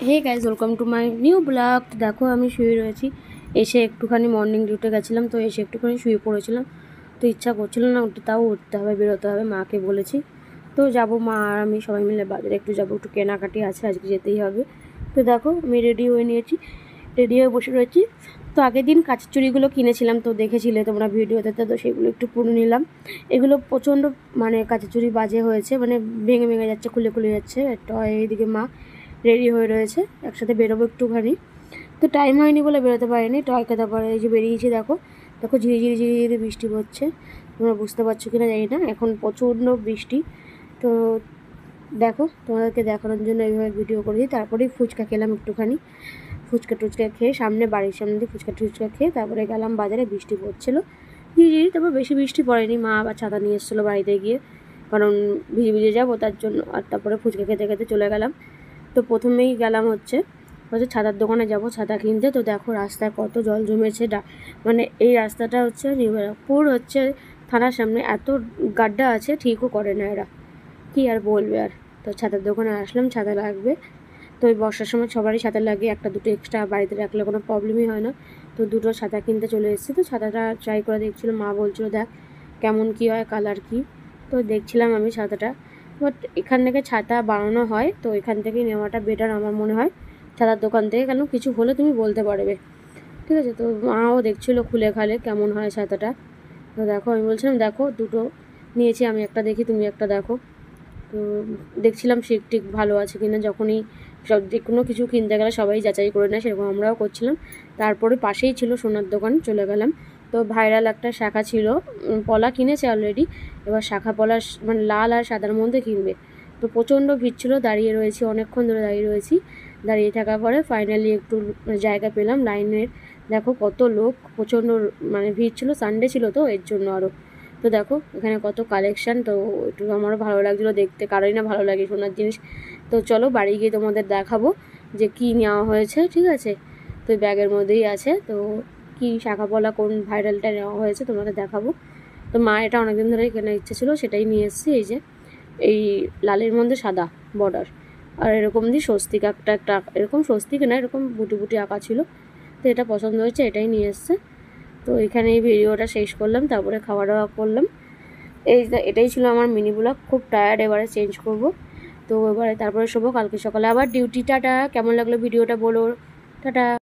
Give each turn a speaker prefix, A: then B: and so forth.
A: Hey guys, welcome to my new vlog. দেখো আমি শুয়ে রয়েছি, এসে একটুখানি মর্নিং ডিউটি গেছিলাম, তো এসে একটুখানি শুয়ে পড়েছিলাম। তো ইচ্ছা করছিল না উঠতে, তাও উঠতে হবে, বেরোতে হবে, মাকে বলেছি। তো যাব, মা আর আমি সবাই মিলে বাজারে একটু যাবো, একটু কেনাকাটি আছে, আজকে যেতেই হবে। তো দেখো আমি রেডি হয়ে নিয়েছি, রেডি হয়ে বসে রয়েছি। তো আগের দিন কাঁচের চুড়িগুলো কিনেছিলাম, তো দেখেছিলে তোমরা ভিডিওতে, তো সেগুলো একটু পরে নিলাম। এগুলো প্রচণ্ড মানে কাঁচের চুড়ি বাজে হয়েছে, মানে ভেঙে ভেঙে যাচ্ছে, খুলে খুলে যাচ্ছে। একটা এইদিকে মা রেডি হয়ে রয়েছে, একসাথে বেরোবো একটুখানি। তো টাইম হয়নি বলে বেরোতে পারিনি। টয়কে তারপরে এই যে বেরিয়েছি, দেখো দেখো ঝিরি ঝিরি ঝিরি ঝিরি বৃষ্টি পড়ছে। তোমরা বুঝতে পারছো কিনা জানি না, এখন প্রচণ্ড বৃষ্টি। তো দেখো তোমাদেরকে দেখানোর জন্য এইভাবে ভিডিও করেছি। তারপরেই ফুচকা খেলাম একটুখানি, ফুচকা টুচকা খেয়ে বাড়ির সামনে দিয়ে ফুচকা টুচকা খেয়ে তারপরে গেলাম বাজারে। বৃষ্টি পড়ছিলো ঝিরি ঝিরি, তারপর বেশি বৃষ্টি পড়েনি। মা আবার ছাতা নিয়ে এসেছিলো বাড়িতে গিয়ে, কারণ ভিজে ভিজে যাবো তার জন্য। আর তারপরে ফুচকা খেতে খেতে চলে গেলাম। তো প্রথমেই গেলাম হচ্ছে ছাতার দোকানে যাব ছাতা কিনতে। তো দেখো রাস্তায় কত জল জমেছে, মানে এই রাস্তাটা হচ্ছে নিউপুর হচ্ছে থানার সামনে, এত গাড্ডা আছে, ঠিকও করে না এরা, কি আর বলবে আর। তো ছাতার দোকানে আসলাম, ছাতা লাগবে। তো ওই বর্ষার সময় সবারই ছাতা লাগে, একটা দুটো এক্সট্রা বাড়িতে রাখলে কোনো প্রবলেমই হয় না। তো দুটো ছাতা কিনতে চলে এসেছি। তো ছাতাটা ট্রাই করে দেখছিলো, মা বলছিল দেখ কেমন কী হয়, কালার কী। তো দেখছিলাম আমি ছাতাটা, বাট এখান থেকে ছাতা বানানো হয়, তো এখান থেকেই নেওয়াটা বেটার আমার মনে হয়, ছাতার দোকান থেকে। কেন কিছু হলে তুমি বলতে পারবে, ঠিক আছে। তো মাও দেখছিলো খুলে খালে কেমন হয় ছাতাটা। তো দেখো আমি বলছিলাম দেখো দুটো নিয়েছি আমি, একটা দেখি তুমি একটা দেখো। তো দেখছিলাম শিক টিক ভালো আছে কিনা, যখনই সব যে কোনো কিছু কিনতে গেলে সবাই যাচাই করে নেয়, সেরকম আমরাও করছিলাম। তারপরে পাশেই ছিল সোনার দোকান, চলে গেলাম। তো ভাইরাল একটা শাখা ছিল, পলা কিনেছে অলরেডি, এবার শাখা পলা মানে লাল আর সাদার মধ্যে কিনবে। তো প্রচণ্ড ভিড় ছিল, দাঁড়িয়ে রয়েছি, অনেকক্ষণ ধরে দাঁড়িয়ে রয়েছি। দাঁড়িয়ে থাকার পরে ফাইনালি একটু জায়গা পেলাম লাইনের। দেখো কত লোক, প্রচণ্ড মানে ভিড় ছিল, সানডে ছিল তো এর জন্য আরও। তো দেখো এখানে কত কালেকশান, তো একটু আমারও ভালো লাগছিলো দেখতে, কারোই না ভালো লাগে সোনার জিনিস। তো চলো বাড়ি গিয়ে তোমাদের দেখাবো যে কী নেওয়া হয়েছে, ঠিক আছে। তো ব্যাগের মধ্যেই আছে, তো কী শাখা পলা কোন ভাইরালটা নেওয়া হয়েছে তোমাদের দেখাবো। তো মা এটা অনেকদিন ধরেই কেনার ইচ্ছে ছিল, সেটাই নিয়ে এসেছি। এই যে এই লালের মধ্যে সাদা বর্ডার, আর এরকম দিয়ে স্বস্তিক একটা একটা এরকম স্বস্তিক না, এরকম বুটি বুটি আঁকা ছিল। তো এটা পছন্দ হয়েছে, এটাই নিয়ে এসছে। তো এখানে এই ভিডিওটা শেষ করলাম, তারপরে খাওয়া দাওয়া করলাম। এটাই ছিল আমার মিনি ব্লগ। খুব টায়ার্ড, এবারে চেঞ্জ করব। তো এবারে তারপরে শোবো, কালকে সকালে আবার ডিউটি। টাটা। কেমন লাগলো ভিডিওটা বলো, টাটা।